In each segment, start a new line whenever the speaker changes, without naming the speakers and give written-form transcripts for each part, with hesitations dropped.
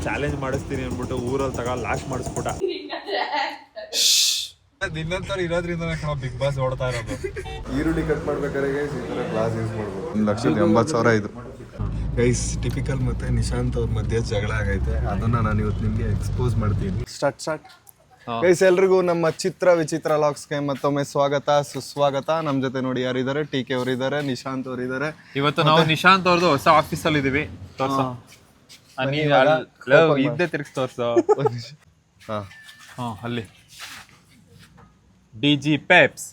Challenge ಮಾಡಿಸ್ತೀನಿ ಅಂದ್ಬಿಟ್ಟು ಊರಲ್ಲಿ ಲಾಸ್ಟ್ ಮಾಡಿಸ್ಬಿಟ್ಟ. ದಿನಂತರ ಇರೋದ್ರಿಂದ ಬಿಗ್ ಬಾಸ್ ಓಡ್ತಾ ಇರೋದು.
ಈರುಳ್ಳಿ ಕಟ್ ಮಾಡ್ಬೇಕಾದ್ರೆ ಗೈಸ್ ಈ ಥರ ಗ್ಲಾಸ್ ಯೂಸ್ ಮಾಡ್ಬೋದು. 1,80,000 ಇದು ಗೈಸ್. ಟಿಪಿಕಲ್ ಮತ್ತೆ ನಿಶಾಂತ್ ಅವ್ರ ಮಧ್ಯೆ ಜಗಳ ಆಗೈತೆ, ಅದನ್ನ ನಾನು ಇವತ್ತು ನಿಮಗೆ ಎಕ್ಸ್ಪೋಸ್ ಮಾಡ್ತೀನಿ. Start guys. ಎಲ್ರಿಗೂ ನಮ್ಮ ಚಿತ್ರ ವಿಚಿತ್ರ ಲಾಗ್ಸ್ಗೆ ಮತ್ತೊಮ್ಮೆ ಸ್ವಾಗತ ಸುಸ್ವಾಗತ. ನಮ್ಮ ಜೊತೆ ನೋಡಿ ಯಾರಿದ್ದಾರೆ, ಟಿ.ಕೆ ಅವರಿದ್ದಾರೆ, ನಿಶಾಂತ್ ಅವರಿದ್ದಾರೆ.
ಇವತ್ತು ನಾವು ನಿಶಾಂತ್ ಅವ್ರದ್ದು ಹೊಸ ಆಫೀಸಲ್ಲಿ ಇದೀವಿ. ಇದ್ದೇ ತಿರ್ಗಿಸ್ ತೋರ್ಸೋ. ಅಲ್ಲಿ DG ಪೆಪ್ಸ್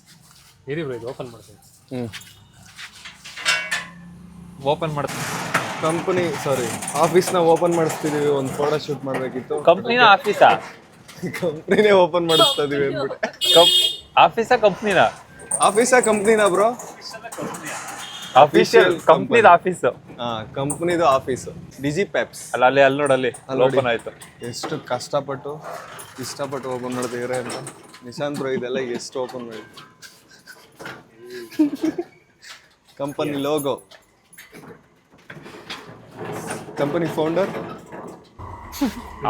ಇದು ಓಪನ್ ಮಾಡ್ತೀನಿ.
ಓಪನ್ ಮಾಡ್ತೀನಿ.
ಕಂಪನಿ ಆಫೀಸ್ನ ಓಪನ್ ಮಾಡಿಸ್ತಿದೀವಿ. ಒಂದು ಫೋಟೋ ಶೂಟ್ ಮಾಡಬೇಕಿತ್ತು.
ಕಂಪ್ನಿನ ಆಫೀಸಾ?
ಕಂಪ್ನಿನೇ ಓಪನ್ ಮಾಡಿಸ್ತಾ ಇದೀವಿ ಅಂದ್ಬಿಟ್ಟು.
ಆಫೀಸಾ ಕಂಪ್ನಿನಾ?
ಆಫೀಸಾ ಕಂಪ್ನಿನಾ ಬ್ರೋ?
ಅಫಿಷಿಯಲ್ ಕಂಪ್ನಿದ ಆಫೀಸು.
ಕಂಪ್ನಿದು ಆಫೀಸು DG ಪೆಪ್ಸ್.
ಅಲ್ಲಿ ನೋಡಲ್ಲಿ ಓಪನ್ ಆಯ್ತು.
ಎಷ್ಟು ಇಷ್ಟಪಟ್ಟು ಓಪನ್ ಮಾಡ್ತಿದ್ರೆ ಅಂತ ನಿಶಾಂತ್ ಬ್ರೋ. ಇದೆಲ್ಲ ಎಷ್ಟು ಓಪನ್ ಮಾಡಿ. Company logo, company founder.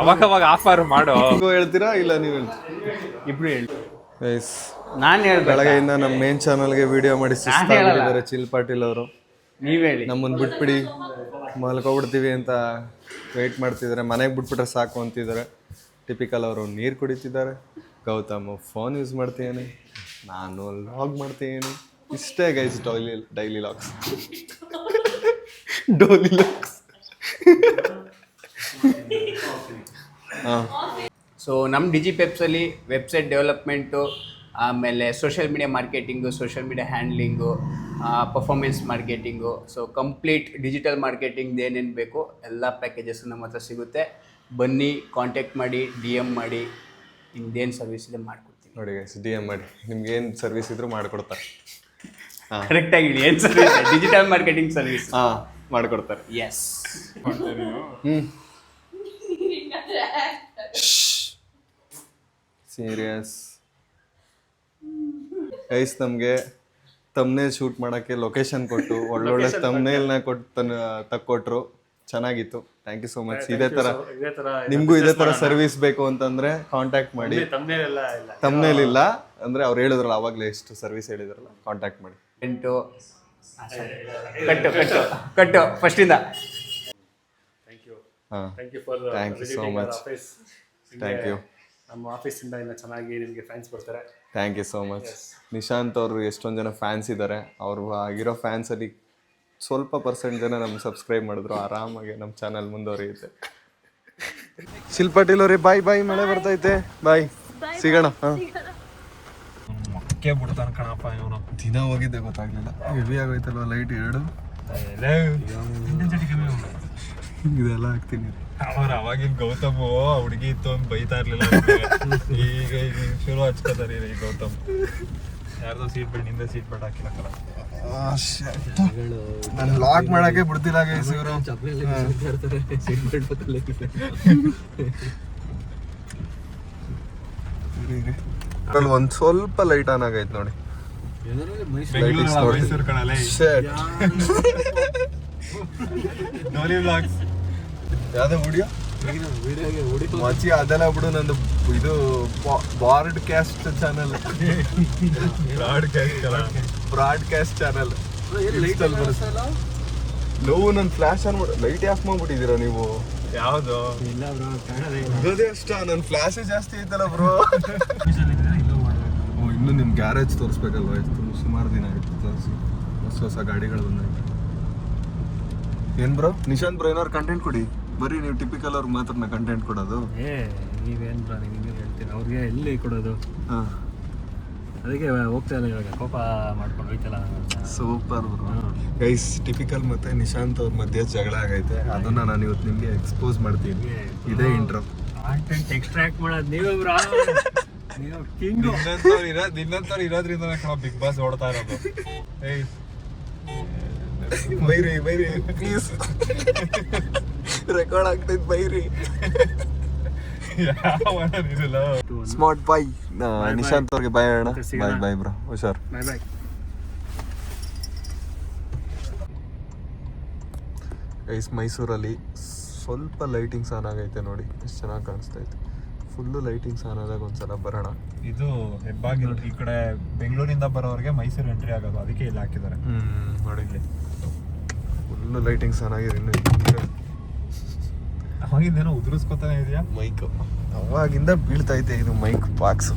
ಅವಾಗ ಆಫರ್ ಮಾಡೋ.
ಹೇಳ್ತೀರಾ ಇಲ್ಲ ನೀವು ಹೇಳ್ತೀರಾ?
ಇಬ್ರು ಹೇಳಿ.
ನಾನು ಹೇಳ್ಬೇಕು.
ಬೆಳಗ್ಗೆಯಿಂದ ನಮ್ಮ ಮೇನ್ ಚಾನಲ್ಗೆ ವಿಡಿಯೋ ಮಾಡಿ ಸುಸ್ತಾಗಿದ್ದಾರೆ ಚಿಲ್ ಪಾಟೀಲ್ ಅವರು.
ನೀವ್ ಹೇಳಿ.
ನಮ್ಮನ್ನು ಬಿಟ್ಬಿಡಿ, ಮಲ್ಕೊಬಿಡ್ತೀವಿ ಅಂತ ವೆಯ್ಟ್ ಮಾಡ್ತಿದ್ದಾರೆ. ಮನೆಗೆ ಬಿಟ್ಬಿಟ್ರೆ ಸಾಕು ಅಂತಿದ್ದಾರೆ. ಟಿಪಿಕಲ್ ಅವರು ನೀರು ಕುಡಿತಿದ್ದಾರೆ. ಗೌತಮ್ ಫೋನ್ ಯೂಸ್ ಮಾಡ್ತೀನಿ, ನಾನು ಲಾಗ್ ಮಾಡ್ತೀನಿ. ಇಷ್ಟೇ ಗೈಸ್ ಡೈಲಿ ಲಾಗ್ಸ್. ಡೋಲಿ ಲಾಗ್ಸ್.
ಸೊ ನಮ್ಮ DG ಪೆಪ್ಸಲ್ಲಿ ವೆಬ್ಸೈಟ್ ಡೆವಲಪ್ಮೆಂಟು, ಆಮೇಲೆ social media marketing, social media handling, performance marketing, so complete digital marketing ಏನೇನು ಬೇಕು ಎಲ್ಲ ಪ್ಯಾಕೇಜಸ್ ನಮ್ಮ ಹತ್ರ ಸಿಗುತ್ತೆ. ಬನ್ನಿ, ಕಾಂಟ್ಯಾಕ್ಟ್ ಮಾಡಿ, DM ಮಾಡಿ, ನಿಮ್ದೇನು ಸರ್ವಿಸ್ ಇದೆ ಮಾಡ್ಕೊಡ್ತೀನಿ.
ನೋಡಿ ಗೈಸ್, DM ಮಾಡಿ, ನಿಮ್ಗೆ ಏನು ಸರ್ವಿಸ್ ಇದ್ರೂ ಮಾಡಿಕೊಡ್ತಾರೆ.
ಕರೆಕ್ಟಾಗಿ ಏನು ಸರ್ವಿಸ್? ಡಿಜಿಟಲ್ ಮಾರ್ಕೆಟಿಂಗ್ ಸರ್ವಿಸ್
ಮಾಡಿಕೊಡ್ತಾರೆ.
ಎಸ್.
Serious guys. ನಮಗೆ ತಮ್ನೇಲ್ ಶೂಟ್ ಮಾಡೋಕ್ಕೆ ಲೊಕೇಶನ್ ಕೊಟ್ಟು ಒಳ್ಳೊಳ್ಳೆ ತಮ್ನೇಲ್ನ ತಕ್ಕೊಟ್ರು. ಚೆನ್ನಾಗಿತ್ತು. Thank you so much. ಇದೇ ಥರ ನಿಮಗೂ ಇದೇ ಥರ ಸರ್ವಿಸ್ ಬೇಕು ಅಂತಂದರೆ ಕಾಂಟ್ಯಾಕ್ಟ್ ಮಾಡಿ. ತಮ್ನೇಲ್ ಇಲ್ಲ ಅಂದರೆ ಅವ್ರು ಹೇಳಿದ್ರಲ್ಲ ಆವಾಗಲೇ, ಎಷ್ಟು ಸರ್ವಿಸ್ ಹೇಳಿದ್ರಲ್ಲ, ಕಾಂಟ್ಯಾಕ್ಟ್ ಮಾಡಿ.
ಕಟ್ಟು ಫಸ್ಟಿಂದ.
Thank you so much. Thank you.
ನಮ್ಮ ಆಫೀಸಿಂದ ಇನ್ನೂ ಚೆನ್ನಾಗಿ ನಿಮಗೆ ಫ್ಯಾನ್ಸ್ ಬರ್ತಾರೆ.
Thank you so much. Nishant ಅವರು ಎಷ್ಟೊಂದು ಜನ ಫ್ಯಾನ್ಸ್ ಇದ್ದಾರೆ. ಅವರು ಆಗಿರೋ ಫ್ಯಾನ್ಸಲ್ಲಿ ಸ್ವಲ್ಪ % ಜನ ನಮ್ಗೆ ಸಬ್ಸ್ಕ್ರೈಬ್ ಮಾಡಿದ್ರು. ಆರಾಮಾಗಿ ನಮ್ಮ ಚಾನಲ್ ಮುಂದುವರಿಯುತ್ತೆ. ಶಿಲ್ಪಾಟೀಲ್ ಅವ್ರಿ, ಬಾಯ್. ಮಳೆ ಬರ್ತೈತೆ, ಬಾಯ್. ಸಿಗೋಣ.
ಮಕ್ಕೆ ಬಿಡ್ತಾನೆ ಕಣಪ್ಪ ಇವನು.
ದಿನ ಹೋಗಿದ್ದೆ ಗೊತ್ತಾಗ್ಲಿಲ್ಲ. ಹೆವಿ ಆಗೋಯ್ತಲ್ವ ಲೈಟ್ ಎರಡು. ಇದೆಲ್ಲ ಹಾಕ್ತೀನಿ.
ಅವಾಗಿನ ಗೌತಮ್ ಹುಡುಗಿ ಇತ್ತು ಅಂತ ಬೈತಾ ಇರ್ಲಿಲ್ಲ. ಈಗ ಶುರು ಹಚ್ಕೋತಾರೆ ಈ ಗೌತಮ್. ಯಾರ್ದೋ ಸೀಟ್ ಬೆಲ್ಟ್, ನಿಂದ ಸೀಟ್ ಬೆಲ್ಟ್ ಹಾಕಿಲ್ಲ.
ನಾನು ಲಾಕ್ ಮಾಡಕ್ಕೆ ಬಿಡ್ತಿಲ್ಲ ಗೈಸ್ ಇವರು. ಒಂದ್ ಸ್ವಲ್ಪ ಲೈಟ್ ಆನ್ ಆಗೈತೆ ನೋಡಿ.
ಮೈಸೂರು ಕಣಲೆ
ಯಾವ್ದು ವಿಡಿಯೋ ಮಚ್ಚಿ ಅದೆಲ್ಲ ಬಿಡು. ನಂದು ಇದು ಬ್ರಾಡ್ಕಾಸ್ಟ್ ಚಾನಲ್. ಬ್ರಾಡ್ಕಾಸ್ಟ್ ಚಾನಲ್ ನೋವು. ನನ್ನ ಫ್ಲಾಶ್ ಆನ್ ಮಾಡಿ ಲೈಟ್ ಆಫ್ ಮಾಡ್ಬಿಟ್ಟಿದ್ದೀರಾ ನೀವು.
ಯಾವ್ದು?
ಇರೋದೇ ಅಷ್ಟ. ನನ್ನ ಫ್ಲಾಶೇ ಜಾಸ್ತಿ ಐತಲ್ಲ ಬ್ರೋ. ಇನ್ನು ನಿಮ್ಮ ಗ್ಯಾರೇಜ್ ತೋರಿಸ್ಬೇಕಲ್ವ? ಸುಮಾರು ದಿನ ಆಯ್ತು ತೋರಿಸಿ. ಹೊಸ ಗಾಡಿಗಳು ಬಂದಾಯ್ತು. ಏನ್ ಬ್ರೋ? ನಿಶಾಂತ್ ಬ್ರೋ ಏನಾದ್ರು ಕಂಟೆಂಟ್ ಕೊಡಿ. ಬರೀ ನೀವು ಟಿಪಿಕಲ್ ಅವ್ರಿಗೆ ಮಾತ್ರ ಕಂಟೆಂಟ್ ಕೊಡೋದು.
ನೀವೇನು ಬ್ರೋ, ನೀವು ಹೇಳ್ತೀನಿ ಅವ್ರಿಗೆ ಎಲ್ಲಿ ಕೊಡೋದು? ಅದಕ್ಕೆ ಹೋಗ್ತಾ ಇಲ್ಲ ಇವಾಗ. ಕೋಪ ಮಾಡ್ಕೊಂಡು ಹೋಯ್ತಲ್ಲ.
Super bro. ಗೈಸ್, ಟಿಪಿಕಲ್ ಮತ್ತೆ ನಿಶಾಂತ್ ಅವ್ರ ಮಧ್ಯೆ ಜಗಳ ಆಗೈತೆ, ಅದನ್ನ ನಾನು ಇವತ್ತು ನಿಮಗೆ ಎಕ್ಸ್ಪೋಸ್ ಮಾಡ್ತೀನಿ. ಇದೇ ಇಂಟ್ರೋ.
ಕಾಂಟೆಂಟ್ ಎಕ್ಸ್ಟ್ರಾಕ್ಟ್ ಮಾಡೋದು ನೀವೇ ಬ್ರೋ. ನೀವು ಕಿಂಗ್.
ದಿನಂತರ ಇರೋದ್ರಿಂದ ಬಿಗ್ ಬಾಸ್ ಓಡ್ತಾ ಇರೋದು.
ಬೈರಿ ಪ್ಲೀಸ್. ರೆಕಾರ್ಡ್ ಆಗ್ತೈತೆ, ಬೈರಿ. Smart boy. ನಿಶಾಂತ್ ಅವ್ರಿಗೆ ಬಾಯ್ ಅಣ್ಣ. ಬಾಯ್ ಬ್ರೋ, ಹುಷಾರ್.
ಬಾಯ್.
ಗೈಸ್, ಮೈಸೂರಲ್ಲಿ ಸ್ವಲ್ಪ ಲೈಟಿಂಗ್ಸ್ ಆನ್ ಆಗೈತೆ ನೋಡಿ, ಎಷ್ಟು ಚೆನ್ನಾಗಿ ಕಾಣಿಸ್ತೈತೆ. ಫುಲ್ಲು ಲೈಟಿಂಗ್ಸ್ ಆನ್ ಆದಾಗ ಒಂದ್ಸಲ ಬರೋಣ.
ಇದು ಹೆಬ್ಬಾಗಿಲು ಈ ಕಡೆ ಬೆಂಗಳೂರಿಂದ ಬರೋರಿಗೆ ಮೈಸೂರು ಎಂಟ್ರಿ ಆಗೋದು, ಅದಕ್ಕೆ ಇಲ್ಲಿ ಹಾಕಿದ್ದಾರೆ.
ನೋಡಿ ಫುಲ್ಲು ಲೈಟಿಂಗ್ಸ್ ಆನ್ ಆಗಿದೆ. ಇನ್ನು
ಅವಾಗಿಂದೇನೋ ಉದುರಿಸ್ಕೊತಾನೆ ಇದೆಯಾ
ಮೈಕ್, ಅವಾಗಿಂದ ಬೀಳ್ತೈತೆ ಇದು ಮೈಕ್ ಬಾಕ್ಸು.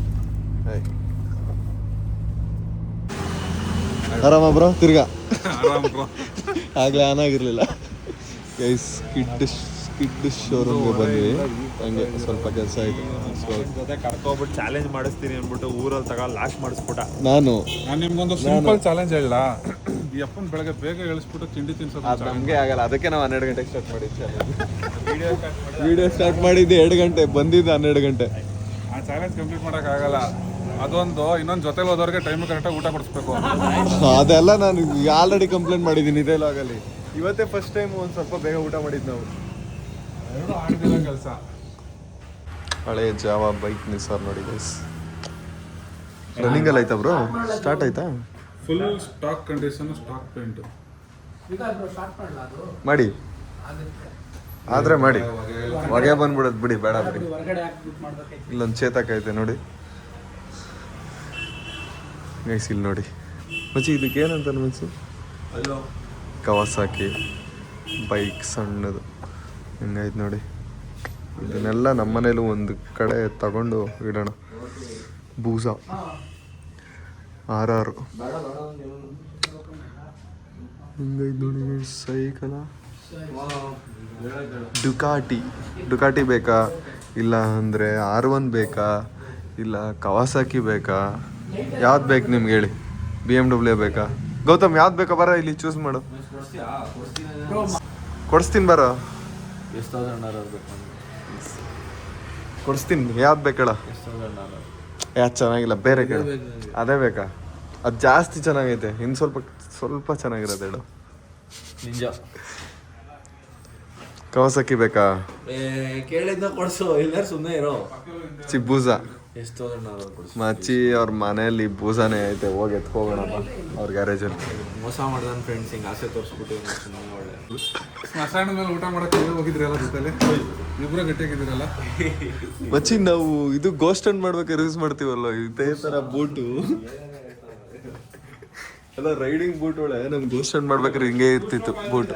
ಆರಾಮ ಬ್ರೋ? ತಿರ್ಗಾ ಆಗ್ಲೇ ಆನ್ ಆಗಿರ್ಲಿಲ್ಲ. ಗೈಸ್ ಸ್ಕಿಡ್ ಶೋರೂಮ್ಗೆ ಬಂದ್ವಿ, ಹಂಗೆ ಸ್ವಲ್ಪ ಕೆಲಸ ಆಯ್ತು.
ಜೊತೆ ಕರ್ಕೊಬಿಟ್ಟು ಚಾಲೆಂಜ್ ಮಾಡಿಸ್ತೀನಿ ಅಂದ್ಬಿಟ್ಟು ಊರಲ್ಲಿ ಲಾಸ್ಟ್ ಮಾಡಿಸ್ಬಿಟ್ಟ.
ನಾನು
ನಿಮ್ಗೊಂದು ಸಿಂಪಲ್ ಚಾಲೆಂಜ್ ಹೇಳ, ಈ ಅಪ್ಪನ ಬೆಳಗ್ಗೆ ಬೇಗ ಹೇಳಿಸ್ಬಿಟ್ಟು ತಿಂಡಿ ತಿನ್ಸೋದು
ಅದು ನಮಗೆ ಆಗಲ್ಲ, ಅದಕ್ಕೆ ನಾವು 12 ಗಂಟೆಗೆ ಸ್ಟಾರ್ಟ್ ಮಾಡಿದ್ದೆ. ವಿಡಿಯೋ ಸ್ಟಾರ್ಟ್ ಮಾಡಿದ್ದೆ 2 ಗಂಟೆ, ಬಂದಿದ್ದು 12 ಗಂಟೆ.
ಆ ಚಾಲೆಂಜ್ ಕಂಪ್ಲೀಟ್ ಮಾಡೋಕ್ಕಾಗಲ್ಲ. ಅದೊಂದು ಇನ್ನೊಂದು ಜೊತೆಲಿ ಹೋದವ್ರಿಗೆ ಟೈಮ್ ಕರೆಕ್ಟಾಗಿ ಊಟ ಕೊಡಿಸ್ಬೇಕು.
ಅದೆಲ್ಲ ನಾನು ಆಲ್ರೆಡಿ ಕಂಪ್ಲೇಂಟ್ ಮಾಡಿದ್ದೀನಿ ಇದೇ ಲಾಗಲ್ಲಿ. ಇವತ್ತೇ ಫಸ್ಟ್ ಟೈಮ್ ಒಂದು ಸ್ವಲ್ಪ ಬೇಗ ಊಟ ಮಾಡಿದ್ದು ನಾವು.
ಎರಡು ಆಗಿಲ್ಲ ಕೆಲಸ.
ಹಳೆ ಜಾವಾ ಬೈಕ್ ನಿಸಾರ್ ನೋಡಿ ಗೈಸ್. ರನ್ನಿಂಗಲ್ಲಿ ಆಯ್ತಾ ಬ್ರೋ? ಸ್ಟಾರ್ಟ್ ಆಯ್ತಾ?
Full stack condition, stock paint
ಮಾಡಿ ಆದ್ರೆ ಮಾಡಿ, ಹೊಗೆ ಬಂದ್ಬಿಡೋದು ಬಿಡಿ, ಬೇಡ ಬಿಡಿ. ಇಲ್ಲೊಂದು ಚೇತಕ ಐತೆ ನೋಡಿ ಗೈಸ್, ಇಲ್ಲಿ ನೋಡಿ ಮಚ್ಚಿ. ಇದಕ್ಕೆ ಏನಂತ ಮಚ್ಚಿ? ಕವಾಸಾಕಿ ಬೈಕ್ ಸಣ್ಣದು ಹಿಂಗೈತೆ ನೋಡಿ. ಇದನ್ನೆಲ್ಲ ನಮ್ಮನೇಲೂ ಒಂದು ಕಡೆ ತಗೊಂಡು ಇಡೋಣ. ಬೂಸ RR ಹಿಂಗೈತೆ ನೋಡಿ. ಸೈಕಲ ಡುಕಾಟಿ ಬೇಕಾ, ಇಲ್ಲ ಅಂದರೆ R1 ಬೇಕಾ, ಇಲ್ಲ ಕವಾಸಾಕಿ ಬೇಕಾ? ಯಾವ್ದು ಬೇಕು ನಿಮ್ಗೆ ಹೇಳಿ? BMW ಬೇಕಾ? ಗೌತಮ್ ಯಾವ್ದು ಬೇಕಾ? ಬರ ಇಲ್ಲಿ ಚೂಸ್ ಮಾಡು, ಕೊಡಿಸ್ತೀನಿ. ಬರೋ ಕೊಡಿಸ್ತೀನಿ. ಯಾವ್ದು ಬೇಕೇಳ? ಯಾವ್ದು ಚೆನ್ನಾಗಿಲ್ಲ, ಬೇರೆ ಕೇಳ. ಅದೇ ಬೇಕಾ? ಅದು ಜಾಸ್ತಿ ಚೆನ್ನಾಗೈತೆ, ಇನ್ನು ಸ್ವಲ್ಪ ಚೆನ್ನಾಗಿರೋದು ಹೇಳು. ಕವಾಸಕಿ ಬೇಕಾ?
ಕೇಳಿದ್ನ ಕೊಡ್ಸು, ಇಲ್ಲ ಸುಮ್ಮನೆ ಇರೋ.
ಬೂಸ
ಎಷ್ಟು
ಮಚ್ಚಿ ಅವ್ರ ಮನೆಯಲ್ಲಿ ಬೂಸಾನೇ ಐತೆ, ಹೋಗಿ ಎತ್ಕೋಗೋಣಪ್ಪ ಅವ್ರ ಗ್ಯಾರೇಜಲ್ಲಿ.
ಮೋಸ ಮಾಡ್ದ ಫ್ರೆಂಡ್ಸ್, ಹಿಂಗೆ ಆಸೆ ತೋರಿಸ್ಬಿಟ್ಟು ಒಳ್ಳೆ
ಸ್ಮಶಾನದ ಮೇಲೆ ಊಟ ಮಾಡಕ್ಕೆ ಹೋಗಿದ್ರಲ್ಲ ಜೊತೆಲಿ, ಇಬ್ಬರು ಗಟ್ಟಿಯಾಗಿದ್ದೀರಲ್ಲ.
ಮಚ್ಚಿ ನಾವು ಇದು ಗೋಸ್ಟ್ ಹಂಟ್ ಮಾಡ್ಬೇಕಾದ್ರೆ ಯೂಸ್ ಮಾಡ್ತೀವಲ್ಲ ಇದೇ ಥರ ಬೂಟು ಎಲ್ಲ, ರೈಡಿಂಗ್ ಬೂಟ್ ಒಳ್ಳೆ. ನಮ್ಗೆ ಗೋಸ್ಟ್ ಹಂಟ್ ಮಾಡ್ಬೇಕಾದ್ರೆ ಹಿಂಗೆ ಇರ್ತಿತ್ತು ಬೂಟ್.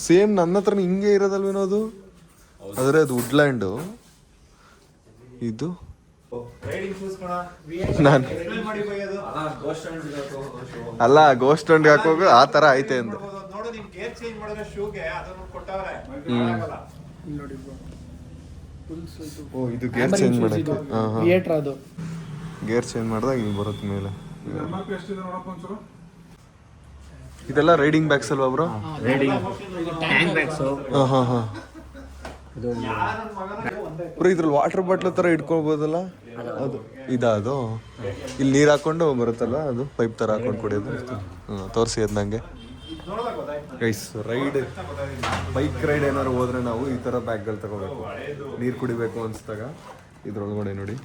ಸೇಮ್ ನನ್ನ ಹತ್ರ ಹಿಂಗೆ ಇರೋದಲ್ವೇನೋ ಅದು, ಆದರೆ ಅದು ವುಡ್ಲ್ಯಾಂಡು. ಇದು ನಾನು ಅಲ್ಲ, ಗೋಸ್ಟ್ ಹಂಟ್ಗೆ ಹಾಕೋದು ಆ ಥರ ಐತೆ ಅಂದ. ಓ ಇದು ಗೇರ್ ಚೇಂಜ್ ಮಾಡಕ್ಕೆ. ಗೇರ್ ಚೇಂಜ್ ಮಾಡಿದಾಗ ಹಿಂಗೆ ಬರುತ್ತೆ ಮೇಲೆ.
ಎಷ್ಟಿದೆ ನೋಡಪ್ಪ ಒಂಚೂರು.
ಇದೆಲ್ಲ ರೈಡಿಂಗ್ ಬ್ಯಾಗ್ಸ್ ಅಲ್ವಾ ಬ್ರೋ? ಹಾಂ ಹಾಂ ಬ್ರೋ, ಇದ್ರಲ್ಲಿ ವಾಟರ್ ಬಾಟ್ಲ್ ಥರ ಇಟ್ಕೊಳ್ಬೋದಲ್ಲ ಅದು? ಅದು ಇಲ್ಲಿ ನೀರು ಹಾಕೊಂಡು ಬರುತ್ತಲ್ಲ, ಅದು ಪೈಪ್ ಥರ ಹಾಕೊಂಡು ಕುಡಿಯೋದು. ತೋರಿಸಿ ಅದು ನನಗೆ ಗೈಸ್. ಬೈಕ್ ರೈಡ್ ಏನಾದ್ರು ಹೋದ್ರೆ ನಾವು ಈ ಥರ ಬ್ಯಾಗ್ಗಳು ತಗೋಬೇಕು. ನೀರು ಕುಡಿಬೇಕು ಅನ್ಸ್ದಾಗ ಇದ್ರೊಳಗಡೆ ನೋಡಿ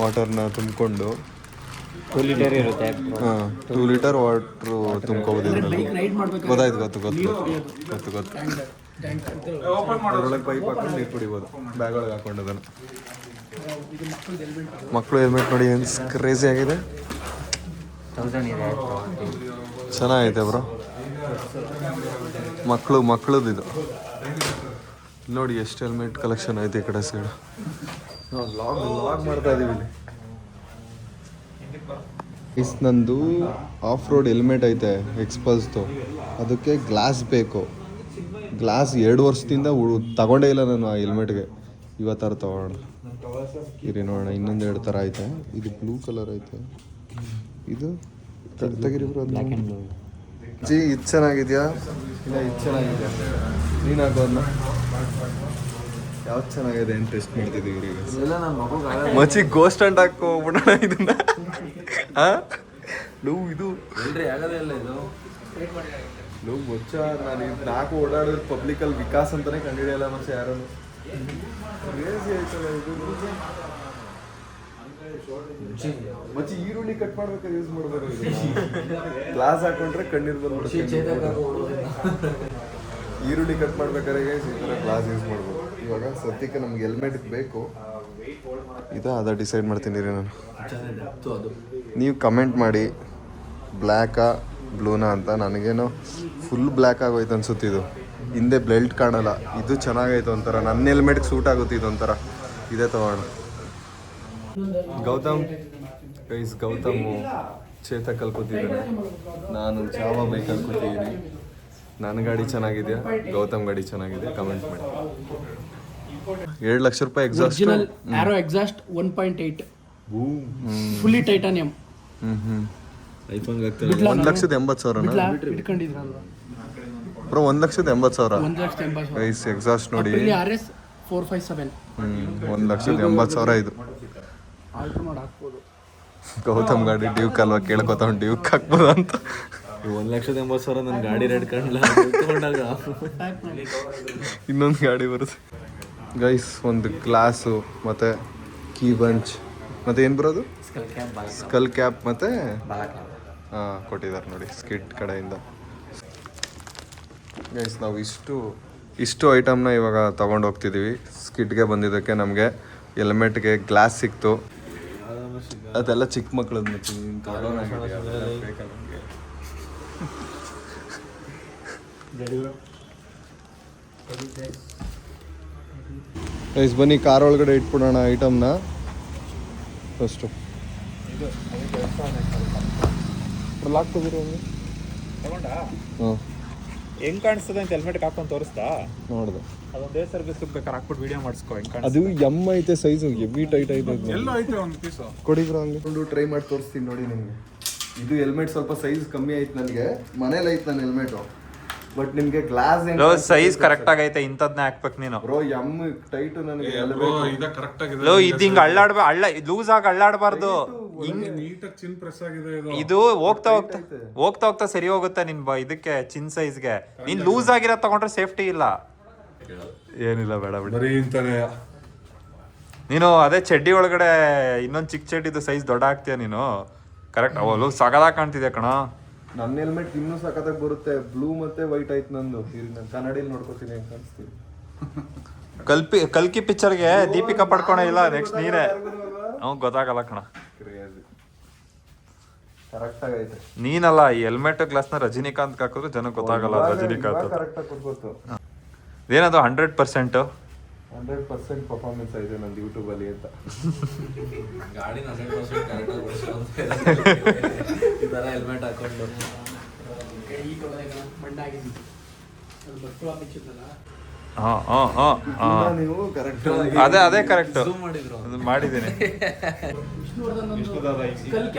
ವಾಟರ್ನ ತುಂಬಿಕೊಂಡು
2 ಲೀಟರ್ ಇರುತ್ತೆ.
2 ಲೀಟರ್ ವಾಟ್ರು ತುಂಬ್ಕೋಬೋದು ಇದರಲ್ಲಿ. ಗೊತ್ತಾಯ್ತು. ಅದ್ರೊಳಗೆ ಪೈಪ್ ಹಾಕೊಂಡು ನೀರು ಕುಡಿಬೋದು, ಬ್ಯಾಗ್ ಒಳಗೆ ಹಾಕೊಂಡು. ಅದನ್ನು ಮಕ್ಕಳು ಹೆಲ್ಮೆಟ್ ನೋಡಿ ಏನು ಕ್ರೇಜಿ ಆಗಿದೆ, ಚೆನ್ನಾಗೈತೆ ಬ್ರೋ. ಮಕ್ಕಳದ್ದು ಇದು ನೋಡಿ, ಎಷ್ಟು ಹೆಲ್ಮೆಟ್ ಕಲೆಕ್ಷನ್ ಐತೆ ಈ ಕಡೆ ಸೈಡ್. ನಾವು ಲಾಗ್ ಮಾಡ್ತಾ ಇದೀವಿ ಇಲ್ಲಿ. ನಂದು ಆಫ್ ರೋಡ್ ಹೆಲ್ಮೆಟ್ ಐತೆ ಎಕ್ಸ್ಪಲ್ಸ್ದು, ಅದಕ್ಕೆ ಗ್ಲಾಸ್ ಬೇಕು. ಗ್ಲಾಸ್ 2 ವರ್ಷದಿಂದ ತಗೊಂಡೇ ಇಲ್ಲ ನಾನು ಆ ಹೆಲ್ಮೆಟ್ಗೆ. ಇವತ್ತಾರು ತಗೋಣ ಇರಿ, ನೋಡೋಣ. ಇನ್ನೊಂದು 2 ಥರ ಐತೆ. ಇದು ಬ್ಲೂ ಕಲರ್ ಐತೆ, ಇದು ತೆಗಿರಿ ಬ್ರೋ. ಇದು ಚೆನ್ನಾಗಿದೆಯಾ? ಇಲ್ಲ ಇದು ಚೆನ್ನಾಗಿದೆಯಾ? ನೀನು ಹಾಕೋದನ್ನ ಯಾವ್ದು ಚೆನ್ನಾಗಿದೆ ಅಂತ ಟೆಸ್ಟ್ ಮಾಡ್ತಿದ್ದೀವಿ ಈಗ. ಮಚ್ಚಿ ಗೋಸ್ಟ್ ಹಂಟ್ ಹಾಕೋ ಹೋಗ್ಬಿಡೋಣ ಇದನ್ನ. ಇದು ಮೊಚ್ಚ ನಾನು 4 ಓಡಾಡಿದ್ರೆ ಪಬ್ಲಿಕಲ್ಲಿ ವಿಕಾಸ್ ಅಂತಾನೆ ಕಂಡುಹಿಡಿಯಲ್ಲ ಮತ್ತೆ ಯಾರು. ಮಚ್ಚಿ ಈರುಳ್ಳಿ ಕಟ್ ಮಾಡ್ಬೇಕಾದ್ರೆ ಯೂಸ್ ಮಾಡ್ಬೇಕು. ಗ್ಲಾಸ್ ಹಾಕೊಂಡ್ರೆ ಕಣ್ಣೀರು ಬಂದ್ಬಿಡುತ್ತೆ. ಈರುಳ್ಳಿ ಕಟ್ ಮಾಡ್ಬೇಕಾದ್ರೆ ಗೈಸ್ ಈ ಥರ ಗ್ಲಾಸ್ ಯೂಸ್ ಮಾಡ್ಬೋದು. ಇವಾಗ ಸದ್ಯಕ್ಕೆ ನಮ್ಗೆ ಹೆಲ್ಮೆಟ್ ಬೇಕು. ಅದ ಡಿಸೈಡ್ ಮಾಡ್ತೀನಿ ರೀ ನಾನು.
ಅದು
ನೀವು ಕಮೆಂಟ್ ಮಾಡಿ ಬ್ಲ್ಯಾಕಾ ಬ್ಲೂನಾ ಅಂತ. ನನಗೇನೋ ಫುಲ್ ಬ್ಲ್ಯಾಕ್ ಆಗೋಯ್ತು ಅನ್ಸುತ್ತೆ. ಇದು ಹಿಂದೆ ಬೆಲ್ಟ್ ಕಾಣಲ್ಲ. ಇದು ಚೆನ್ನಾಗೈತೆ ಒಂಥರ. ನನ್ನ ಹೆಲ್ಮೆಟ್ಗೆ ಸೂಟ್ ಆಗುತ್ತೆ ಇದೊಂಥರ. ಇದೇ ತಗೋಣ. ಗೌತಮ್ ಗೈಸ್, ಗೌತಮು ಚೇತಕ್ ಕಲ್ಕೋತಿದ್ದಾನೆ. ನಾನು ಚಾವಾ ಬೈಕ್ ಕಲ್ಕೋತಿದ್ದೀನಿ. ನನ್ನ ಗಾಡಿ ಚೆನ್ನಾಗಿದೆಯಾ, ಗೌತಮ್ ಗಾಡಿ ಚೆನ್ನಾಗಿದೆಯಾ ಕಮೆಂಟ್ ಮಾಡಿ. 7 ಲಕ್ಷ ರೂಪಾಯಿ ಎಕ್ಸಾಸ್ಟ್.
ಆರೋ ಎಕ್ಸಾಸ್ಟ್ 1.8 ಫುಲ್ಲಿ ಟೈಟಾನಿಯಂ.
ಐಫೋನ್ಗೆ ಆಗ್ತಾರೆ.
1,80,000
ಇಟ್ಕೊಂಡಿದ್ರಲ್ವ
ಬ್ರೋ? 1,80,000
1,80,000
ಗೈಸ್ ಎಕ್ಸಾಸ್ಟ್ ನೋಡಿ.
RS 457
1,80,000 ಇದು.
ಆಲ್ಟೋ ನೋಡಿ ಹಾಕ್ಬೋದು.
ಗೌತಮ್ ಗಾಡಿ ಡ್ಯೂಕ್ ಅಲ್ವಾ, ಕೇಳ್ಕೊತಾವ್ ಡ್ಯೂಕ್ ಹಾಕ್ಬೋದು ಅಂತ.
1,80,000 ನನ್ನ ಗಾಡಿ ರೇಟ್ ಕಾಣಲ್ಲ ತಗೊಂಡಾಗ.
ಇನ್ನೊಂದು ಗಾಡಿ ಬರುತ್ತೆ ಗೈಸ್. ಒಂದು ಗ್ಲಾಸು ಮತ್ತು ಕೀ ಬಂಚ್ ಮತ್ತು ಏನು ಬರೋದು, ಸ್ಕಲ್ ಕ್ಯಾಪ್ ಮತ್ತು ಕೊಟ್ಟಿದ್ದಾರೆ ನೋಡಿ ಸ್ಕಿಟ್ ಕಡೆಯಿಂದ. ಗೈಸ್ ನಾವು ಇಷ್ಟು ಐಟಮ್ನ ಇವಾಗ ತೊಗೊಂಡು ಹೋಗ್ತಿದ್ದೀವಿ. ಸ್ಕಿಟ್ಗೆ ಬಂದಿದ್ದಕ್ಕೆ ನಮಗೆ ಹೆಲ್ಮೆಟ್ಗೆ ಗ್ಲಾಸ್ ಸಿಕ್ತು. ಅದೆಲ್ಲ ಚಿಕ್ಕ ಮಕ್ಕಳದ್ದು ಗೈಸ್ ಬನ್ನಿ ಕಾರ್ ಒಳಗಡೆ ಇಟ್ಬಿಡೋಣ ಐಟಮ್ನ ಫಸ್ಟು. ಲಾಕ್ ತಗೋರಿ ಹಂಗೆ. ಹಾಂ
ಹೆಂಗ್ ಕಾಣಿಸ್ತದೆ ಅಂತ ಹೆಲ್ಮೆಟ್ಗೆ ಹಾಕೊಂಡು ತೋರಿಸ್ತಾ
ನೋಡ್ದೆ.
ಅದೊಂದೇ ಸರ್ವಿಸ್ ಬೇಕಾದ್ರೆ ಹಾಕ್ಬಿಟ್ಟು ವಿಡಿಯೋ ಮಾಡಿಸ್ಕೊ. ಹೆಂಗ್
ಅದು ಎಮ್ ಐತೆ ಸೈಜು, ಹೆವಿ ಟೈಟ್ ಐತೆ.
ಎಲ್ಲೋ ಐತೆ ಒಂದು ಪೀಸು
ಕೊಡಿ ಬ್ರೋ ಹಂಗೆ. ಟ್ರೈ ಮಾಡಿ ತೋರಿಸ್ತೀನಿ ನೋಡಿ ನಿಮಗೆ. ಇದು ಹೆಲ್ಮೆಟ್ ಸ್ವಲ್ಪ ಸೈಜ್ ಕಮ್ಮಿ ಆಯ್ತು ನನಗೆ. ಮನೇಲಿ ಐತೆ ನನ್ನ ಹೆಲ್ಮೆಟು, ಬಟ್ ನಿಮಗೆ ಗ್ಲಾಸ್
ಸೈಜ್ ಕರೆಕ್ಟ್ ಆಗೈತೆ. ಇಂಥದ್ನೇ ಹಾಕ್ಬೇಕು ನೀನು
ಬ್ರೋ. ಎಮ್ ಟೈಟ್ ನನಗೆ
ಇದ ಕರೆಕ್ಟ್ ಆಗಿದೆ.
ಇದು ಹಿಂಗ್ ಲೂಸ್ ಆಗಿ ಅಳ್ಳಾಡಬಾರ್ದು.
ನೀಟಾಗಿ ಚಿನ್ ಪ್ರೆಸ್ ಆಗಿದೆ ಇದು.
ಇದು ಹೋಗ್ತಾ ಹೋಗ್ತಾ ಸರಿ ಹೋಗುತ್ತೆ ನಿನ್ ಇದಕ್ಕೆ ಚಿನ್ ಸೈಜ್ಗೆ. ನೀನ್ ಲೂಸ್ ಆಗಿರೋ ತಗೊಂಡ್ರೆ ಸೇಫ್ಟಿ ಇಲ್ಲ. ಏನಿಲ್ಲ ಬೇಡ ಬಿಡಿ.
ಬರೀ ಇಂತಾನೆ
ನೀನು ಅದೇ ಚಡ್ಡಿ ಒಳಗಡೆ ಇನ್ನೊಂದು ಚಿಕ್ಕ ಚಡ್ಡಿದು ಸೈಜ್ ದೊಡ್ಡ ಹಾಕ್ತೀಯ ನೀನು. ಕರೆಕ್ಟ್ ಅವಳು ಸಗದಾಗಿ ಕಾಣ್ತಿದ್ಯಾ ಕಣ.
ನನ್ನ ಹೆಲ್ಮೆಟ್ ಇನ್ನೂ ಸಖತ್ತಾಗಿ ಬರುತ್ತೆ. ಬ್ಲೂ ಮತ್ತೆ ವೈಟ್ ಆಯ್ತು ನಂದು. ನಾನು ಕನ್ನಡಿಯಲ್ಲಿ ನೋಡ್ಕೊತೀನಿ ಅಂತ ಕಾಣಿಸ್ತೀನಿ.
ಕಲ್ಕಿ ಪಿಕ್ಚರ್ಗೆ ದೀಪಿಕಾ ಪಡ್ಕೊಳ ಇಲ್ಲ, ನೆಕ್ಸ್ಟ್ ನೀನೇ. ಅವ್ನು ಗೊತ್ತಾಗಲ್ಲ ಕಣ.
ಕರೆಕ್ಟ್ ಆಗೈತೆ.
ನೀನಲ್ಲ, ಈ ಹೆಲ್ಮೆಟ್ ಗ್ಲಾಸ್ನ ರಜನಿಕಾಂತ್ ಹಾಕಿದ್ರು ಜನಕ್ಕೆ ಗೊತ್ತಾಗಲ್ಲ. ರಜನಿಕಾಂತ್ ಏನದು 100%
ಪರ್ಫಾರ್ಮೆನ್ಸ್ ಇದೆ ನಂದು ಯೂಟ್ಯೂಬಲ್ಲಿ ಅಂತ.
ಗಾಡಿ 100% ಕರೆಕ್ಟಾಗಿ ಈ ಥರ ಹೆಲ್ಮೆಟ್ ಹಾಕೊಂಡು
ನೀವು ಕರೆಕ್ಟ್
ಅದೇ ಕರೆಕ್ಟ್ ಮಾಡಿದ್ದೀನಿ.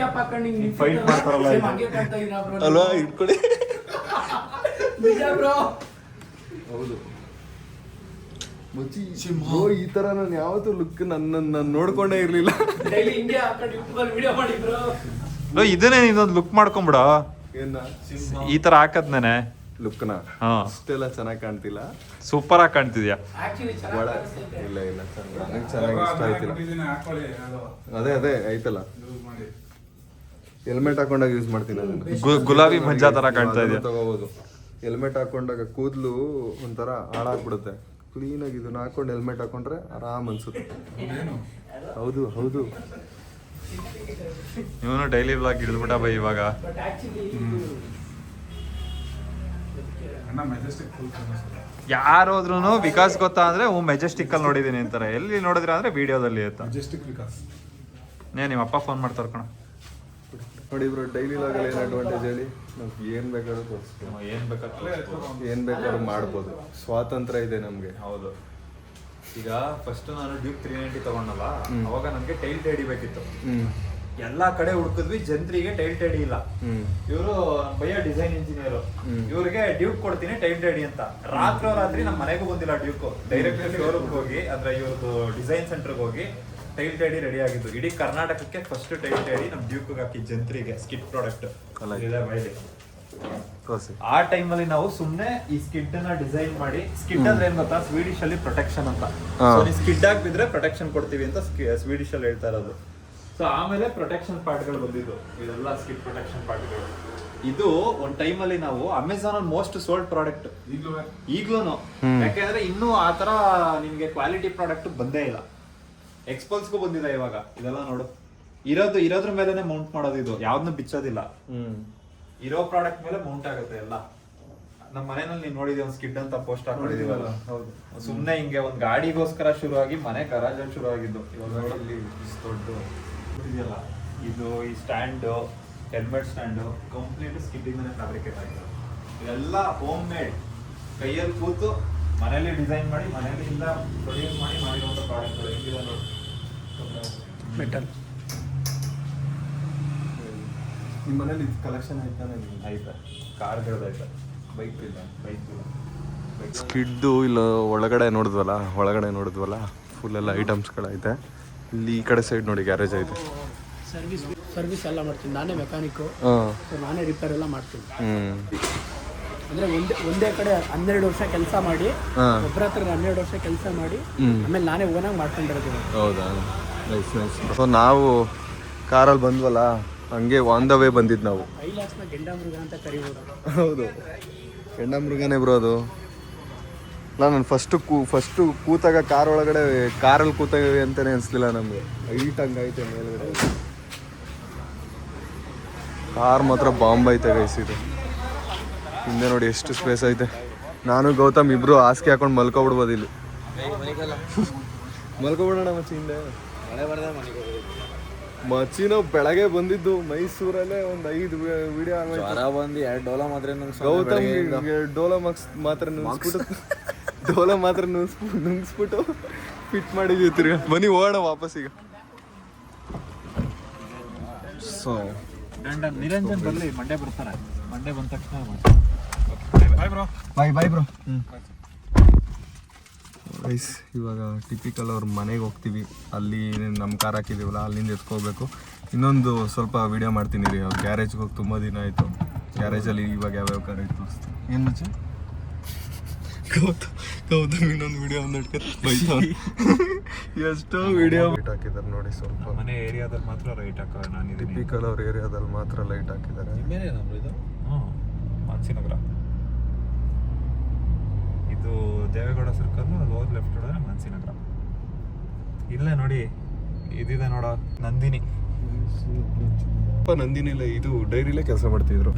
ಅಲ್ವಾ ಇಟ್ಕೊಡಿ.
ಹೌದು.
ಈ ತರ ನಾನು ಯಾವತ್ತೂ ಲುಕ್ ನನ್ನ ನೋಡ್ಕೊಂಡೇ ಇರ್ಲಿಲ್ಲ.
ಇದನ್ನೇ ನೀನೊಂದು ಲುಕ್ ಮಾಡ್ಕೊಂಬಿಡ. ಈ ತರ ಹಾಕದ್ನೇನೆ
ಲುಕ್ನ ಅಷ್ಟೆಲ್ಲ ಚೆನ್ನಾಗಿ ಕಾಣ್ತಿಲ್ಲ.
ಸೂಪರ್ ಆಗಿ ಕಾಣ್ತಿದ್ಯಾ.
ಇಲ್ಲ ನನಗೆ ಚೆನ್ನಾಗಿ ಇಷ್ಟ ಆಯ್ತಿಲ್ಲ. ಅದೇ ಐತಲ್ಲ ಹೆಲ್ಮೆಟ್ ಹಾಕೊಂಡಾಗ ಯೂಸ್ ಮಾಡ್ತೀನಿ ಅದನ್ನ.
ಗುಲಾಬಿ ಮಂಜಾ ತರ ಕಾಣ್ತಾ ಇದೆಯಾ.
ತಗೋಬಹುದು. ಹೆಲ್ಮೆಟ್ ಹಾಕೊಂಡಾಗ ಕೂದಲು ಒಂಥರ ಹಾಳಾಗ್ಬಿಡುತ್ತೆ. ಕ್ಲೀನಾಗಿ ಇದನ್ನ ಹಾಕೊಂಡು ಹೆಲ್ಮೆಟ್ ಹಾಕೊಂಡ್ರೆ ಆರಾಮ್ ಅನ್ಸುತ್ತೆ. ಹೌದು
ಇವನು ಡೈಲಿ ವ್ಲಾಗ್ ಹಿಡಿದ್ಬಿಟ್ಟ ಬೈ ಇವಾಗ. ಯಾರೋದ್ರೂ ವಿಕಾಸ್ ಗೊತ್ತಾ ಅಂದ್ರೆ ಮೆಜೆಸ್ಟಿಕ್ ಅಲ್ಲಿ ನೋಡಿದೀನಿ ಅಂತಾರೆ. ಎಲ್ಲಿ ನೋಡಿದ್ರೆ ಅಂದ್ರೆ ವಿಡಿಯೋದಲ್ಲಿ ಅಂತ. ನಿಮ್ಮ ಅಪ್ಪ ಫೋನ್ ಮಾಡ್ತಾರೆ ಕಣ.
ನೋಡಿ ಬ್ರೋ, ಡೈಲಿ ಲಾಗಲ್ಲಿ ಏನು ಅಡ್ವಾಂಟೇಜ್ ಹೇಳಿ, ನಮ್ಗೆ ಏನು ಬೇಕಾದ್ರೂ ತೋರಿಸ್ತೀವಿ, ಏನು ಬೇಕಾದ್ರೂ ಮಾಡ್ಬೋದು. ಸ್ವಾತಂತ್ರ್ಯ ಇದೆ ನಮಗೆ.
ಹೌದು. ಈಗ ಫಸ್ಟ್ ನಾನು ಡ್ಯೂಕ್ 390 ತಗೊಂಡಲ್ಲ, ಅವಾಗ ನನಗೆ ಟೈಲ್ ಟೇಡಿ ಬೇಕಿತ್ತು. ಎಲ್ಲಾ ಕಡೆ ಹುಡುಕಿದ್ವಿ, ಜಂತ್ರಿಗೆ ಟೈಲ್ ಟೇಡಿ ಇಲ್ಲ. ಇವರು ಬಯ್ಯ ಡಿಸೈನ್ ಇಂಜಿನಿಯರ್, ಇವ್ರಿಗೆ ಡ್ಯೂಕ್ ಕೊಡ್ತೀನಿ ಟೈಲ್ ಟೇಡಿ ಅಂತ. ರಾತ್ರಿ ನಮ್ಮ ಮನೆಗೂ ಬಂದಿಲ್ಲ ಡ್ಯೂಕ್. ಡೈರೆಕ್ಟ್ ಶೋರೂಮ್ ಹೋಗಿ ಅಂದ್ರೆ ಇವ್ರದ್ದು ಡಿಸೈನ್ ಸೆಂಟರ್ಗೆ ಹೋಗಿ ಟೈಲ್ ಟೇಡಿ ರೆಡಿ ಆಗಿದ್ದು. ಇಡೀ ಕರ್ನಾಟಕಕ್ಕೆ ಫಸ್ಟ್ ಟೈಲ್ ಟೇಡಿ ನಮ್ ಡ್ಯೂಕ್ ಹಾಕಿ ಜಂತ್ರಿಗೆ ಸ್ಕಿಡ್ ಪ್ರಾಡಕ್ಟ್. ಆ ಟೈಮಲ್ಲಿ ನಾವು ಸುಮ್ನೆ ಈ ಸ್ಕಿಡ್ ನ ಡಿಸೈನ್ ಮಾಡಿ, ಸ್ಕಿಡ್ ಅಂದ್ರೆ ಏನ್ ಗೊತ್ತಾ, ಸ್ವೀಡಿಶ್ ಅಲ್ಲಿ ಪ್ರೊಟೆಕ್ಷನ್ ಅಂತ. ಸ್ಕಿಡ್ ಆಗಿ ಬಿದ್ರೆ ಪ್ರೊಟೆಕ್ಷನ್ ಕೊಡ್ತೀವಿ ಅಂತ ಸ್ವೀಡಿಶ್ ಅಲ್ಲಿ ಹೇಳ್ತಾ ಇರೋದು. ಸೊ ಆಮೇಲೆ ಪ್ರೊಟೆಕ್ಷನ್ ಪಾರ್ಟ್ ಗಳು ಬಂದಿದ್ದು, ಇದೆಲ್ಲ ಸ್ಕಿಡ್ ಪ್ರೊಟೆಕ್ಷನ್ ಪಾರ್ಟ್ ಗಳು. ಇದು ಒಂದ್ ಟೈಮಲ್ಲಿ ನಾವು ಅಮೆಝಾನ್ ಅಲ್ಲಿ ಮೋಸ್ಟ್ ಸೋಲ್ಡ್ ಪ್ರಾಡಕ್ಟ್ ಈಗ್ಲೂನು. ಯಾಕೆಂದ್ರೆ ಇನ್ನೂ ಆ ತರ ನಿಮ್ಗೆ ಕ್ವಾಲಿಟಿ ಪ್ರಾಡಕ್ಟ್ ಬಂದೇ ಇಲ್ಲ. ಎಕ್ಸ್ಪಲ್ಸ್ಗೂ ಬಂದಿದೆ ಇವಾಗ ಇದೆಲ್ಲ ನೋಡು. ಇರೋದ್ರ ಮೇಲೆನೆ ಮೌಂಟ್ ಮಾಡೋದು, ಇದು ಯಾವ್ದನ್ನು ಬಿಚ್ಚೋದಿಲ್ಲ. ಇರೋ ಪ್ರಾಡಕ್ಟ್ ಮೇಲೆ ಮೌಂಟ್ ಆಗುತ್ತೆ ಎಲ್ಲ. ನಮ್ಮ ಮನೆಯಲ್ಲಿ ನೀನ್ ನೋಡಿದ್ವಿ ಒಂದು ಸ್ಕಿಡ್ ಅಂತ ಪೋಸ್ಟ್ ಹಾಕೊಂಡಿದೀವಲ್ಲ, ಸುಮ್ನೆ ಹಿಂಗೆ ಒಂದ್ ಗಾಡಿಗೋಸ್ಕರ ಶುರುವಾಗಿ ಮನೆ ಗರಾಜಲ್ಲಿ ಶುರು ಆಗಿದ್ದು. ಇವಾಗ ಇಲ್ಲಿ ದೊಡ್ಡ ಇದೆಯಲ್ಲ, ಇದು ಈ stand, helmet stand complete skidding fabricate ಆಗಿದೆ. ಇದೆಲ್ಲ ಹೋಮ್ ಮೇಡ್, ಕೈಯಲ್ಲಿ ಕೂತು ಮನೆಯಲ್ಲಿ ಡಿಸೈನ್ ಮಾಡಿ ಮನೆಯಲ್ಲಿ ಇಲ್ಲ ಪ್ರೊಡ್ಯೂಸ್ ಮಾಡಿ ಮಾಡಿರುವಂತ ಪ್ರಾಡಕ್ಟ್ಗಳು. ಹೆಂಗಿದೆ ನೋಡಿ
ಮೆಟಲ್.
ನಿಮ್ಮ ಮನೇಲಿ ಕಲೆಕ್ಷನ್ ಆಯ್ತಾನೆ?
ಆಯ್ತಾ, ಕಾರ್ಗಳಾಯ್ತಾ, ಬೈಕ್ ಇಲ್ಲ,
ಸ್ಕಿಡ್ಡು ಇಲ್ಲ ಒಳಗಡೆ ನೋಡಿದ್ವಲ್ಲ ಫುಲ್ ಎಲ್ಲ ಐಟಮ್ಸ್ಗಳೈತೆ. ಇಲ್ಲಿ ಈ ಕಡೆ ಸೈಡ್ ನೋಡಿ ಗ್ಯಾರೇಜ್ ಐತೆ.
ಸರ್ವಿಸ್ ಎಲ್ಲ ಮಾಡ್ತೀನಿ ನಾನೇ, ಮೆಕ್ಯಾನಿಕ್ಕು. ಸೊ ನಾನೇ ರಿಪೇರ್ ಎಲ್ಲ ಮಾಡ್ತೀನಿ. ಅಂದರೆ ಒಂದೇ ಕಡೆ 12 ವರ್ಷ ಕೆಲಸ ಮಾಡಿ, ಒಬ್ಬರ ಹತ್ರ 12 ವರ್ಷ ಕೆಲಸ ಮಾಡಿ, ಆಮೇಲೆ ನಾನೇ ಓನಾಗಿ ಮಾಡ್ಕೊಂಡಿರೋದು.
ಹೌದಾ, ನೈಸ್. ಸೊ ನಾವು ಕಾರಲ್ಲಿ ಬಂದ್ವಲ್ಲ, ಹಂಗೆ ಆನ್ ದ ವೇ ಬಂದಿದ್ದು ನಾವು.
ಕೈಲಾಸ್ನ ಗೆಂಡಮೃಗ ಅಂತ ಕರಿಬೋದು.
ಹೌದು, ಗೆಂಡಮೃಗನೇ ಬ್ರೋ ಅದು. ನಾನು ಫಸ್ಟು ಕೂತಾಗ ಕಾರಲ್ಲಿ ಕೂತಾಗ ಅಂತಲೇ ಅನಿಸ್ಲಿಲ್ಲ ನಮಗೆ. ಹೈಟ್ ಹಂಗೈತೆ ಮೇಲ್ಗಡೆ. ಕಾರ್ ಮಾತ್ರ ಬಾಂಬ್ ಐತೆ ಗೈಸ್ ಇದು. ಹಿಂದೆ ನೋಡಿ ಎಷ್ಟು ಸ್ಪೇಸ್ ಐತೆ. ನಾನು ಗೌತಮ್ ಇಬ್ರು ಹಾಸಿಗೆ ಹಾಕೊಂಡು ಮಲ್ಕೊಬಿಡ್ಬೋದು ಇಲ್ಲಿ. ಮಲ್ಕೊಬಿಡೋಣ ಮಚ್ಚಿ ಹಿಂದೆ. ಮಚ್ಚಿ ನಾವು ಬೆಳಗ್ಗೆ ಬಂದಿದ್ದು ಮೈಸೂರಲ್ಲೇ ಒಂದು 5 ವಿಡಿಯೋ
ಬಂದು 2 ಡೋಲ ಮಾತ್ರ
ಗೌತಮ್ ಡೋಲ ಮಾತ್ರ ನುಂಗಿಸ್ಬಿಟ್ಟು ಫಿಟ್ ಮಾಡಿದ್ವಿ ತಿರ್ಗ. ಬನ್ನಿ ಹೋಗೋಣ ವಾಪಸ್ ಈಗ. ಸೊ
ನಿರಂಜನ್ ಬರ್ಲಿ, ಮಂಡೇ ಬರ್ತಾರೆ. ಮಂಡೇ ಬಂದ ತಕ್ಷಣ
ಬಾಯ್ ಬ್ರೋ. ಗೈಸ್ ಇವಾಗ ಟಿಪಿಕಲ್ ಅವ್ರ ಮನೆಗೆ ಹೋಗ್ತೀವಿ. ಅಲ್ಲಿ ನಮ್ಮ ಕಾರ್ ಹಾಕಿದ್ದೀವಲ್ಲ, ಅಲ್ಲಿಂದ ಎತ್ಕೋಬೇಕು. ಇನ್ನೊಂದು ಸ್ವಲ್ಪ ವಿಡಿಯೋ ಮಾಡ್ತೀನಿ ರೀ. ಅವ್ರು ಗ್ಯಾರೇಜ್ಗೆ ಹೋಗಿ ತುಂಬ ದಿನ ಆಯಿತು. ಗ್ಯಾರೇಜಲ್ಲಿ ಇವಾಗ ಯಾವ್ಯಾವ ಕಾರ್ ಆಯಿತು ಏನು ಮಚ್ಚ ಗೌತಮ್ ಇನ್ನೊಂದು ವಿಡಿಯೋ ಎಷ್ಟೋ ವಿಡಿಯೋ ಲೈಟ್ ಹಾಕಿದ್ದಾರೆ ನೋಡಿ. ಸ್ವಲ್ಪ
ಮನೆ ಏರಿಯಾದಲ್ಲಿ ಮಾತ್ರ ಲೈಟ್ ಹಾಕೋದು. ನಾನು
ಟಿಪಿಕಲ್ ಅವ್ರ ಏರಿಯಾದಲ್ಲಿ ಮಾತ್ರ ಲೈಟ್ ಹಾಕಿದ್ದಾರೆ.
ಇದು
ಮಾನ್ಸಿನಗರ, ಇದು ದೇವೇಗೌಡ ಸರ್ಕಲ್, ಅಲ್ಲಿ ಹೋದ್ ಲೆಫ್ಟ್ ಹೊಡೆದ್ರೆ ಮಾನ್ಸಿನಗರ. ಇಲ್ಲೇ ನೋಡಿ ಇದಿದೆ ನೋಡ, ನಂದಿನಿ.
ನಂದಿನಿ ಇಲ್ಲ, ಇದು ಡೈರಿಲೇ ಕೆಲಸ ಮಾಡ್ತಿದ್ರು.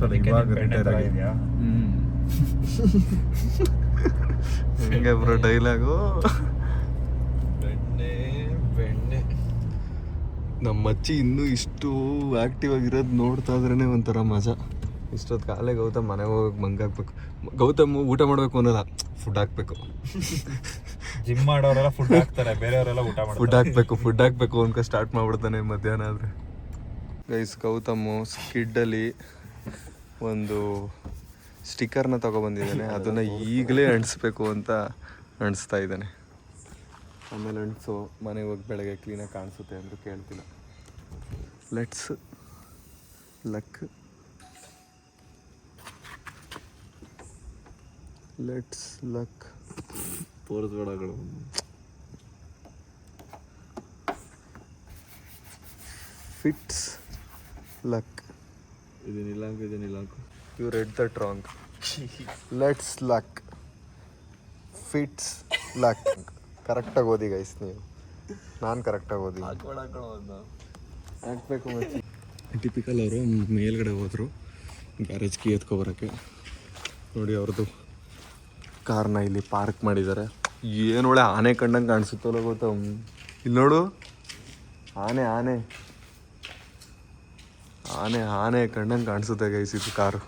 ಹೆಂಗೆ ಬ್ರೋ ಡೈಲಾಗು? ಬೆಣ್ಣೆ ನಮ್ಮ ಮಚ್ಚಿ ಇನ್ನೂ ಇಷ್ಟು ಆಕ್ಟಿವ್ ಆಗಿರೋದು ನೋಡ್ತಾ ಇದ್ರೇ ಒಂಥರ ಮಜಾ. ಇಷ್ಟೊತ್ತು ಕಾಲೇ ಗೌತಮ್ ಮನೆಗೆ ಹೋಗಕ್ಕೆ ಮಂಗಾಕ್ಬೇಕು. ಗೌತಮ್ ಊಟ ಮಾಡಬೇಕು ಅನ್ನೋಲ್ಲ, ಫುಡ್ ಹಾಕ್ಬೇಕು.
ಜಿಮ್ ಮಾಡೋರೆಲ್ಲ ಫುಡ್ ಹಾಕ್ತಾರೆ, ಬೇರೆಯವರೆಲ್ಲ ಊಟ ಮಾಡ್ತಾರೆ.
ಫುಡ್ ಹಾಕ್ಬೇಕು ಅಂತ ಸ್ಟಾರ್ಟ್ ಮಾಡ್ಬಿಡ್ತಾನೆ ಮಧ್ಯಾಹ್ನ ಆದರೆ. ಗೈಸ್ ಗೌತಮ್ಮು ಸ್ಕಿಡ್ಡಲ್ಲಿ ಒಂದು ಸ್ಟಿಕ್ಕರ್ನ ತೊಗೊಬಂದಿದ್ದಾನೆ. ಅದನ್ನು ಈಗಲೇ ಅಂಟಿಸ್ಬೇಕು ಅಂತ ಅಂಟಿಸ್ತಾ ಇದ್ದಾನೆ. ಆಮೇಲೆ ಅಂಟಿಸು, ಮನೆಗೆ ಹೋಗಿ ಬೆಳಗ್ಗೆ ಕ್ಲೀನಾಗಿ ಕಾಣಿಸುತ್ತೆ ಅಂದರೂ ಕೇಳ್ತಿಲ್ಲ. ಲೆಟ್ಸ್ ಲಕ್
ತೋರಿಸ್ಬೇಡಗಳು.
Fits luck.
ಇದನ್ನಿಲ್ಲ
you read that wrong. Let's luck fits luck. ಕರೆಕ್ಟಾಗಿ ಓದಿ ಗೈಸ್ ನೀವು. ನಾನು ಕರೆಕ್ಟಾಗಿ ಓದಿ ಹಾಕ್ಬೇಕು. ಮಚ್ಚಿ ಟಿಪಿಕಲ್ ಅವರು ಮೇಲ್ಗಡೆ ಹೋದರು ಗ್ಯಾರೇಜ್ ಕೀ ಎತ್ಕೊಬರೋಕ್ಕೆ. ನೋಡಿ ಅವ್ರದ್ದು ಕಾರ್ನ ಇಲ್ಲಿ ಪಾರ್ಕ್ ಮಾಡಿದ್ದಾರೆ. ಏನು ಒಳ್ಳೆ ಆನೆ ಕಂಡಂಗೆ ಕಾಣಿಸುತ್ತಲ್ಲ ಗೊತ್ತಾ? ಇಲ್ಲಿ ನೋಡು, ಆನೆ ಕಂಡಂಗೆ ಕಾಣಿಸುತ್ತೆ ಗೈಸ್ ಇದು ಕಾರು.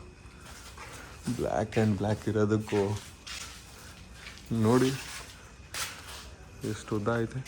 ಬ್ಲ್ಯಾಕ್ ಆ್ಯಂಡ್ ಬ್ಲ್ಯಾಕ್ ಇರೋದಕ್ಕೂ ನೋಡಿ ಎಷ್ಟು ಉದ್ದ ಐತೆ.